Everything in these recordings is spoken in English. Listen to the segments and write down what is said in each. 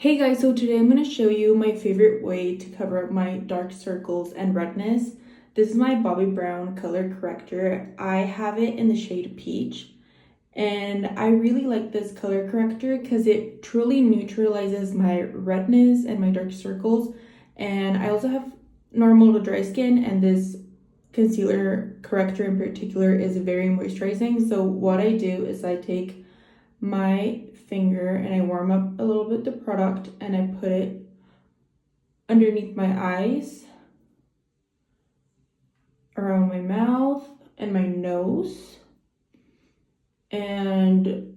Hey guys, so today I'm going to show you my favorite way to cover up my dark circles and redness. This is my Bobbi Brown Color Corrector. I have it in the shade Peach, and I really like this color corrector because it truly neutralizes my redness and my dark circles. And I also have normal to dry skin, and this concealer corrector in particular is very moisturizing. So what I do is I take my finger and I warm up a little bit the product and I put it underneath my eyes, around my mouth and my nose, and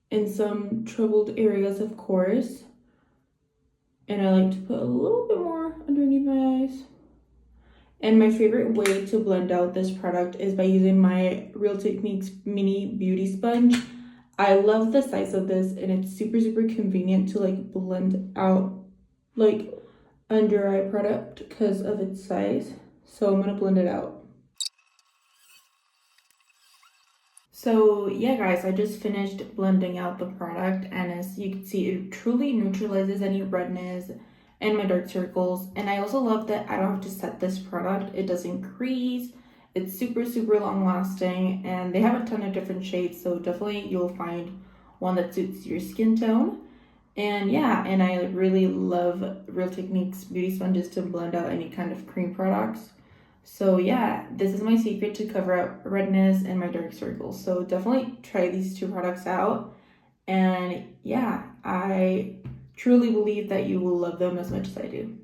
in some troubled areas, of course. And I like to put a little bit more underneath my eyes. And my favorite way to blend out this product is by using my Real Techniques mini beauty sponge. I love the size of this, and it's super convenient to like blend out like under eye product because of its size. So I'm gonna blend it out. So yeah guys, I just finished blending out the product, and as you can see, it truly neutralizes any redness and my dark circles. And I also love that I don't have to set this product. It doesn't crease. It's super long lasting, and they have a ton of different shades, so definitely you'll find one that suits your skin tone. And yeah, and I really love Real Techniques beauty sponges to blend out any kind of cream products. So yeah, this is my secret to cover up redness and my dark circles. So definitely try these two products out. And yeah, I truly believe that you will love them as much as I do.